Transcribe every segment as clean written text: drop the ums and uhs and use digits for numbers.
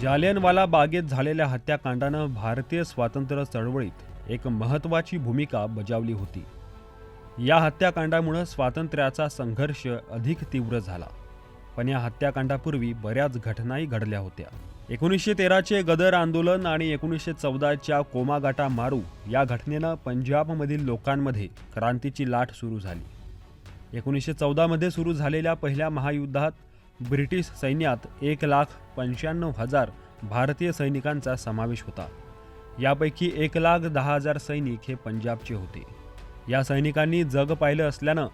जालियनवाला बागेत झालेल्या हत्याकांडानं भारतीय स्वातंत्र्य चळवळीत एक महत्त्वाची भूमिका बजावली होती. या हत्याकांडामुळे स्वातंत्र्याचा संघर्ष अधिक तीव्र झाला. पण या हत्याकांडापूर्वी बऱ्याच घटनाही घडल्या होत्या. 1913चे गदर आंदोलन आणि 1914च्या कोमागाटा मारू या घटनेनं पंजाबमधील लोकांमध्ये क्रांतीची लाट सुरू झाली. 1914मध्ये सुरू झालेल्या पहिल्या महायुद्धात ब्रिटिश सैन्यात 1,95,000 भारतीय सैनिकांचा समावेश होता. यापैकी 1,10,000 सैनिक हे पंजाबचे होते. या सैनिकांनी जग पाहिलं असल्यानं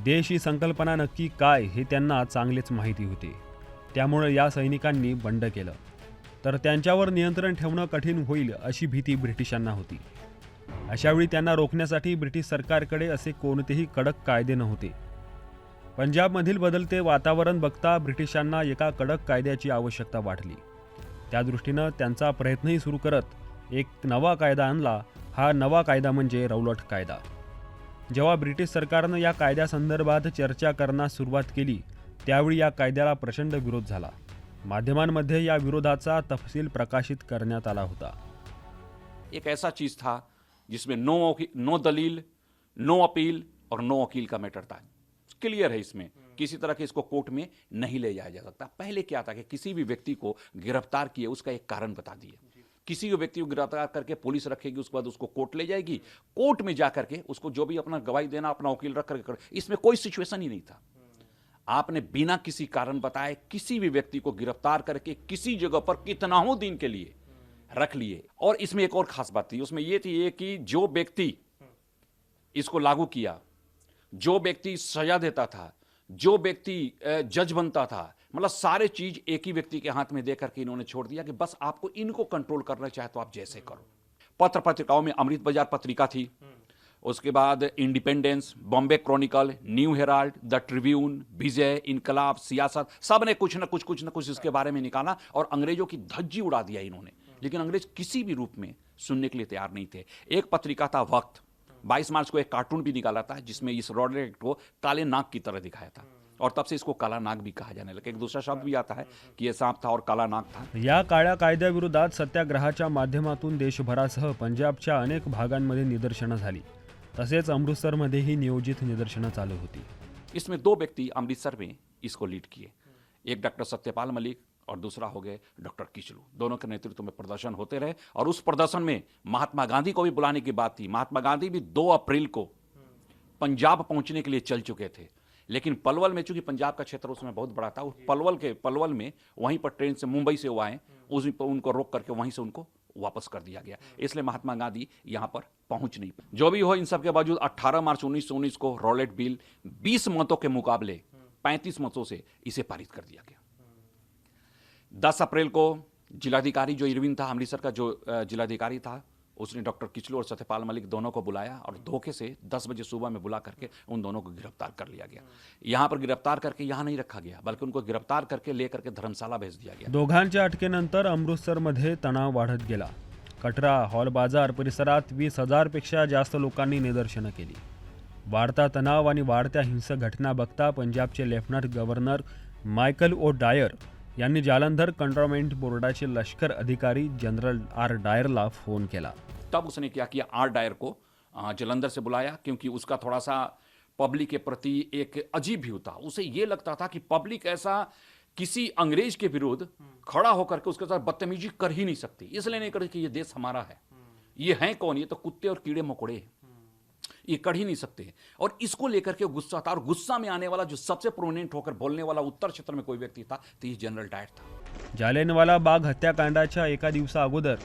देश ही संकल्पना नक्की काय हे त्यांना चांगलेच माहिती होते. त्यामुळे या सैनिकांनी बंड केलं तर त्यांच्यावर नियंत्रण ठेवणं कठीण होईल अशी भीती ब्रिटिशांना होती. अशावेळी त्यांना रोखण्यासाठी ब्रिटिश सरकारकडे असे कोणतेही कडक कायदे नव्हते. पंजाबमधील बदलते वातावरण बघता ब्रिटिशांना एका कडक कायद्याची आवश्यकता वाटली. त्या दृष्टीनं त्यांचा प्रयत्नही सुरू करत एक नवा कायदा आणला. हा नवा कायदा म्हणजे रौलट कायदा. जेव्हा ब्रिटिश सरकारनं या कायद्यासंदर्भात चर्चा करण्यास सुरुवात केली त्यावेळी या कायद्याला प्रचंड विरोध झाला. माध्यमांमध्ये या विरोधाचा तपशील प्रकाशित करण्यात आला होता. एक ऐसा चीज था जिसमें नो दलील, नो अपील और नो वकील का मैटर था. क्लियर है इसमें किसी तरह के इसको कोर्ट में नहीं ले जाया जा सकता. पहले क्या था कि किसी भी व्यक्ति को गिरफ्तार किए उसका एक कारण बता दिए. किसी भी व्यक्ति को गिरफ्तार करके पुलिस रखेगी, उसके बाद उसको कोर्ट ले जाएगी. कोर्ट में जाकर के उसको जो भी अपना गवाही देना अपना वकील रख करके इसमें कोई सिचुएशन ही नहीं था. आपने बिना किसी कारण बताए किसी भी व्यक्ति को गिरफ्तार करके किसी जगह पर कितनाओं दिन के लिए रख लिए. और इसमें एक और खास बात थी, उसमें यह थी कि जो व्यक्ति इसको लागू किया, जो व्यक्ति सजा देता था, जो व्यक्ति जज बनता था, मतलब सारे चीज एक ही व्यक्ति के हाथ में देकर के इन्होंने छोड़ दिया कि बस आपको इनको कंट्रोल करना चाहे तो आप जैसे करो. पत्र पत्रिकाओं में अमृत बाजार पत्रिका थी, उसके बाद Independence, Bombay Chronicle, New Herald, The Tribune, Vijay, Inqilab, Siasat, सब ने कुछ न कुछ इसके बारे में निकाला और अंग्रेजों की धज्जी उड़ा दिया इन्होंने. लेकिन अंग्रेज किसी भी रूप में सुनने के लिए तैयार नहीं थे. एक पत्रिका था वक्त, 22 मार्च को एक कार्टून भी निकाला था जिसमें इस रॉलेट को काले नाग की तरह दिखाया था और तब से इसको काला नाग भी कहा जाने लगा. एक दूसरा शब्द भी आता है कि ये सांप था और काला नाग था. या काळ्या कायद्याविरोधात सत्याग्रहाच्या माध्यमातून देशभरासह पंजाबच्या अनेक भागांमध्ये निदर्शनं झाली. तसेच अमृतसरमध्येही नियोजित निदर्शनं चालू होती. इसमें दो व्यक्ति अमृतसर में इसको लीड किए. एक डॉक्टर सत्यपाल मलिक और दूसरा हो गए डॉक्टर किचलू. दोनों के नेतृत्व में प्रदर्शन होते रहे और उस प्रदर्शन में महात्मा गांधी को भी बुलाने की बात थी. महात्मा गांधी भी 2 अप्रैल को पंजाब पहुंचने के लिए चल चुके थे. लेकिन पलवल में, चूंकि पंजाब का क्षेत्र उसमें बहुत बड़ा था, उस पलवल में वहीं पर ट्रेन से मुंबई से वो आए, उनको रोक करके वहीं से उनको वापस कर दिया गया. इसलिए महात्मा गांधी यहां पर पहुंच नहीं पाए. जो भी हो, इन सब के बावजूद 18 मार्च 1919 को रॉलेट बिल 20 मतों के मुकाबले 35 मतों से इसे पारित कर दिया गया. 10 अप्रैल को जिलाधिकारी जो इरविन था, अमृतसर का जो जिलाधिकारी था, उसने डॉक्टर किचलू और सत्यपाल मलिक दोनों को बुलाया और धोखे से 10 बजे सुबह में बुला करके उन दोनों को गिरफ्तार कर लिया गया. यहां पर गिरफ्तार करके यहां नहीं रखा गया, बल्कि उनको गिरफ्तार करके लेकर के धर्मशाला भेज दिया गया. दोघांच्या अटकेनंतर अमृतसरमध्ये तणाव वाढत गेला. कटरा, हॉल बाजार परिसरात 20,000 पेक्षा जास्त लोकांनी निदर्शनं केली. वाढता तणाव आणि वाढत्या हिंसक घटना बघता पंजाबचे lieutenant governor Michael O Dyer यांनी जालंधर कंटोनमेंट बोर्डाचे लष्कर अधिकारी जनरल आर डायरला फोन केला. तब उसने क्या किया, आर डायर को जालंधर से बुलाया, क्योंकि उसका थोड़ा सा पब्लिक के प्रति एक अजीब व्यू था. उसे ये लगता था कि पब्लिक ऐसा किसी अंग्रेज के विरुद्ध खड़ा होकर के उसके साथ बदतमीजी कर ही नहीं सकती. इसलिए नहीं कर कि ये देश हमारा है, ये हैं कौन, ये तो कुत्ते और कीड़े मकोड़े हैं, ये कर ही नहीं सकते. और इसको लेकर के गुस्सा था. और गुस्सा में आने वाला जो सबसे प्रोमिनेंट होकर बोलने वाला उत्तर क्षेत्र में कोई व्यक्ति था तो ये जनरल डायर था. जालियनवाला बाग हत्याकांडाच्या एका दिवसा अगोदर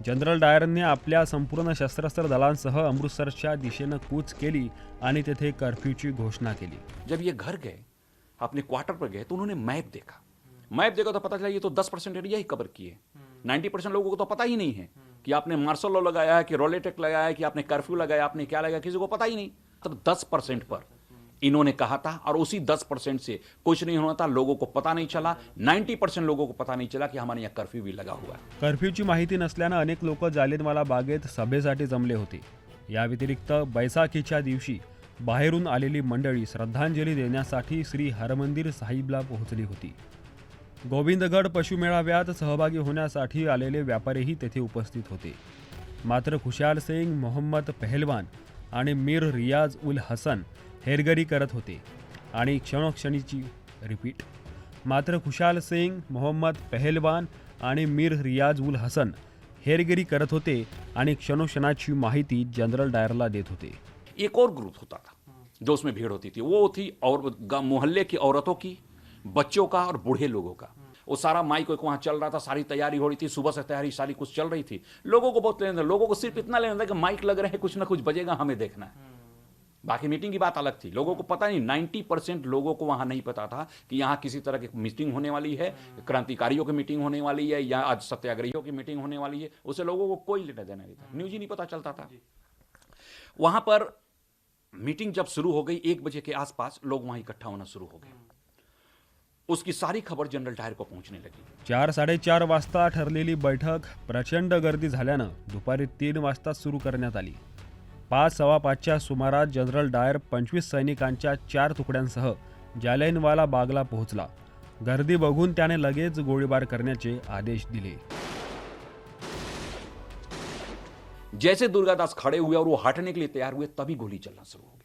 जनरल डायरने आपल्या संपूर्ण सशस्त्र दलांसह अमृतसरच्या दिशेनं कूच केली आणि तेथे कर्फ्यूची घोषणा केली. जब ये घर गए, अपने क्वार्टर पर गए, तो उन्होंने मैप देखा तो पता चला ये तो 10% एरिया ही कवर किए. 90% लोगों को तो पता ही नहीं है कि आपने मार्शल लॉ लगाया है, कि रॉलेट एक्ट लगाया है, कि आपने कर्फ्यू लगाया, आपने क्या लगाया, किसी को पता ही नहीं. तब 10% पर इन्होंने कहा था और उसी 10% से कुछ नहीं होना था. लोगों को पता नहीं चला, 90% लोगों को पता नहीं चला कि हमारे यहाँ कर्फ्यू भी लगा हुआ है. कर्फ्यूची माहिती नसल्यानं अनेक लोक जालियनवाला बागेत सभेसाठी जमले होते. या व्यतिरिक्त बैसाखीच्या दिवशी बाहेरून आलेली मंडळी श्रद्धांजली देण्यासाठी श्री हरमंदिर साहिबला पोहोचली होती. गोविंदगड पशुमेळाव्यात सहभागी होण्यासाठी आलेले व्यापारीही तेथे उपस्थित होते. मात्र खुशाल सिंग, मोहम्मद पहलवान आणि मीर रियाज उल हसन हेरगिरी करत होते आणि क्षणोक्षणीची रिपीट. मात्र खुशाल सिंग, मोहम्मद पहलवान आणि मीर रियाज उल हसन हेरगिरी करत होते आणि क्षणोक्षणाची माहिती जनरल डायरला देत होते. एक और ग्रुप होता था जो उसमें भीड़ होती थी, वो थी और मोहल्ले की औरतों की, बच्चों का और बूढ़े लोगों का. वो सारा माइक वहाँ चल रहा था, सारी तैयारी हो रही थी, सुबह से तैयारी सारी कुछ चल रही थी. लोगों को बहुत लेना था, लोगों को सिर्फ इतना लेना था कि माइक लग रहे हैं, कुछ ना कुछ बजेगा, हमें देखना है. बाकी मीटिंग की बात अलग थी. लोगों को पता नहीं, 90% लोगों को वहां नहीं पता था कि यहाँ किसी तरह की मीटिंग होने वाली है, क्रांतिकारियों की मीटिंग होने वाली है या आज सत्याग्रहियों की मीटिंग होने वाली है. उसे लोगों को कोई लेना देना नहीं था, न्यूज ही नहीं पता चलता था. वहां पर मीटिंग जब शुरू हो गई 1 बजे के आसपास लोग वहां इकट्ठा होना शुरू हो गए. उसकी सारी खबर जनरल डायर को पहुंचने लगी. 4-4:30 वाजता ठरलेली बैठक प्रचंड गर्दी झाल्यानं दुपारी 3 वाजता सुरू करण्यात आली. 5:15च्या सुमारास जनरल डायर 25 सैनिकांच्या 4 तुकड्यांसह जालियनवाला बागला पोहोचला. गर्दी बघून त्याने लगेच गोळीबार करण्याचे आदेश दिले. जैसे दुर्गादास खड़े हुए और वो हटने के लिए तैयार हुए, तभी गोली चलना शुरू हो गई.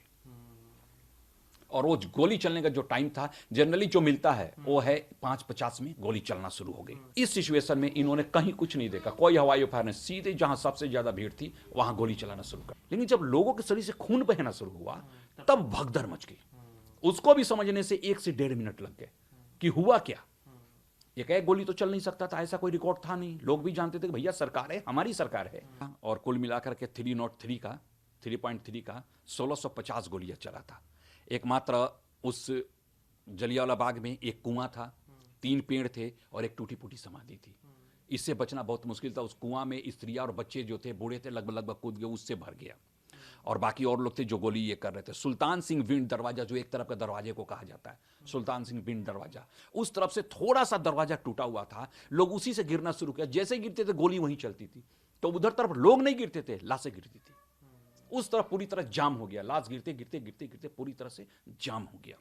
और वो गोली चलने का जो टाइम था जनरली जो मिलता है वो है 5:50 में गोली चलना शुरू हो गई. इस सिचुएशन में इन्होंने कहीं कुछ नहीं देखा, कोई हवाई फायर नहीं, सीधे जहां सबसे ज्यादा भीड़ थी वहां गोली चलाना शुरू कर. लेकिन जब लोगों के शरीर से खून बहना शुरू हुआ तब भगदड़ मच गई. उसको भी समझने से 1 से 1.5 मिनट लग गए कि हुआ क्या. एक गोली तो चल नहीं सकता था, ऐसा कोई रिकॉर्ड था नहीं. लोग भी जानते थे कि भैया सरकार है, हमारी सरकार है. और कुल मिलाकर के 3.3 का 1650 गोलियां चला था. एकमात्र उस जलियांवाला बाग में एक कुआं था, 3 पेड़ थे और एक टूटी फूटी समाधि थी. इससे बचना बहुत मुश्किल था. उस कुआं में स्त्रियां और बच्चे जो थे, बूढ़े थे, लगभग कूद गए, उससे भर गया. और बाकी और लोग थे जो गोली ये कर रहे थे. सुल्तान सिंह विंड दरवाजा, जो एक तरफ का दरवाजे को कहा जाता है सुल्तान सिंह विंड दरवाजा, उस तरफ से थोड़ा सा दरवाजा टूटा हुआ था. लोग उसी से गिरना शुरू किया. जैसे गिरते थे गोली वहीं चलती थी. तो उधर तरफ लोग नहीं गिरते थे, लाशें गिरती थी. उस तरफ पूरी तरह जाम हो गया. लाश गिरते गिरते गिरते गिरते पूरी तरह से जाम हो गया.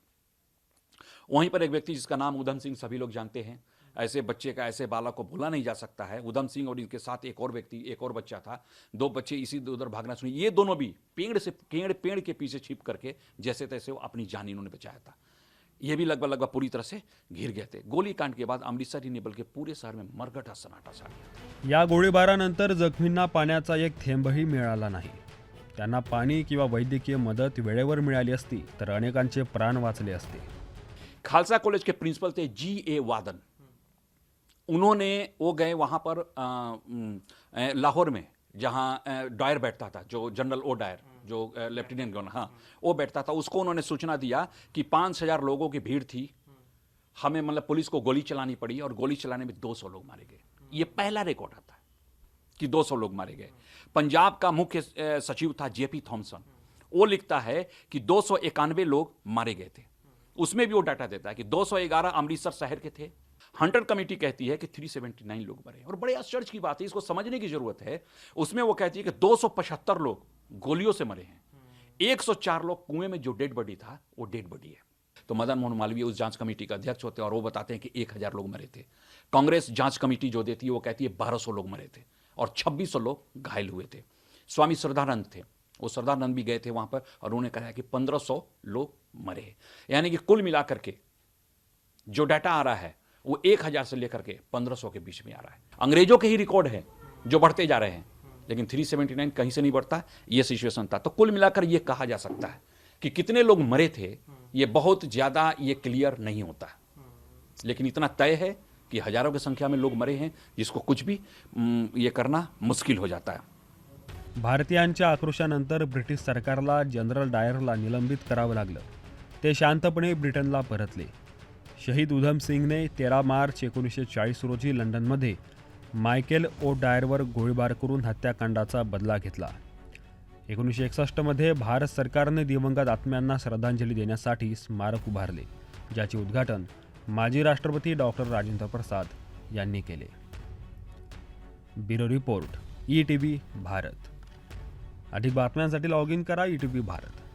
वहीं पर एक व्यक्ति जिसका नाम उधम सिंह सभी लोग जानते हैं. ऐसे बच्चे का, ऐसे बालक को भूला नहीं जा सकता है. उधम सिंह और इनके साथ एक और व्यक्ति, एक और बच्चा था. 2 बच्चे इसी उधर भागना शुरू. ये दोनों भी पेड़ के पीछे छिप करके जैसे तैसे वो अपनी जान इन्होंने बचाया था. ये भी लगभग पूरी तरह से घिर गए थे. गोलीकांड के बाद अमृतसर ही नहीं बल्कि पूरे शहर में मरगटा सन्नाटा छा गया. या गोळीबारानंतर जखमींना पाण्याचा एक थेंबही मिळाला नाही. त्यांना पाणी किंवा वैद्यकीय मदत वेळेवर मिळाली असती तर अनेकांचे प्राण वाचले असते. खालसा कॉलेज के प्रिंसिपल थे G.A. वादन. उन्होंने वो गए वहां पर लाहौर में जहां डायर बैठता था, जो जनरल ओ डायर, जो लेफ्टिनेंट गवर्नर, हाँ वो बैठता था. उसको उन्होंने सूचना दिया कि 5000 लोगों की भीड़ थी, हमें मतलब पुलिस को गोली चलानी पड़ी और गोली चलाने में 200 लोग मारे गए. ये पहला रिकॉर्ड आता है कि 200 लोग मारे गए. पंजाब का मुख्य सचिव था J.P. थॉमसन. वो लिखता है कि 291 लोग मारे गए थे. उसमें भी वो डाटा देता है कि 211 अमृतसर शहर के थे. हंटर कमेटी कहती है कि 379 लोग मरे. और बड़े आश्चर्य की बात है, इसको समझने की जरूरत है. उसमें वो कहती है कि 275 लोग गोलियों से मरे हैं. 104 लोग कुएं में जो डेड बॉडी था वो डेड बॉडी है. तो मदन मोहन मालवीय उस जांच कमेटी का अध्यक्ष होते हैं और वो बताते हैं कि 1000 लोग मरे थे. कांग्रेस जांच कमेटी जो देती है वो कहती है 1200 लोग मरे थे और 2600 लोग घायल हुए थे. स्वामी श्रद्धानंद थे, वो श्रद्धानंद भी गए थे वहां पर और उन्होंने कहा कि 1500 लोग मरे. यानी कि कुल मिलाकर के जो डाटा आ रहा है वो 1000 से लेकर के 1500 के बीच में आ रहा है. अंग्रेजों के ही रिकॉर्ड है जो बढ़ते जा रहे हैं, लेकिन 379 कहीं से नहीं बढ़ता. ये सिचुएशन था. तो कुल मिलाकर ये कहा जा सकता है कि कितने लोग मरे थे ये बहुत ज्यादा ये क्लियर नहीं होता, लेकिन इतना तय है की हजारों की संख्या में लोग मरे हैं, जिसको कुछ भी ये करना मुश्किल हो जाता है. भारतीयांच्या आक्रोशानंतर ब्रिटिश सरकारला जनरल डायरला निलंबित करावं लागलं. ते शांतपणे ब्रिटनला परतले. शहीद उधम सिंगने 13 मार्च 1940 रोजी लंडनमध्ये मायकेल ओ डायरवर गोळीबार करून हत्याकांडाचा बदला घेतला. 1961 मध्ये भारत सरकारने दिवंगत आत्म्यांना श्रद्धांजली देण्यासाठी स्मारक उभारले, ज्याचे उद्घाटन माजी राष्ट्रपती डॉक्टर राजेंद्र प्रसाद यांनी केले. Bureau report ETV Bharat. अधिक बातम्यांसाठी लॉग इन करा ETV भारत.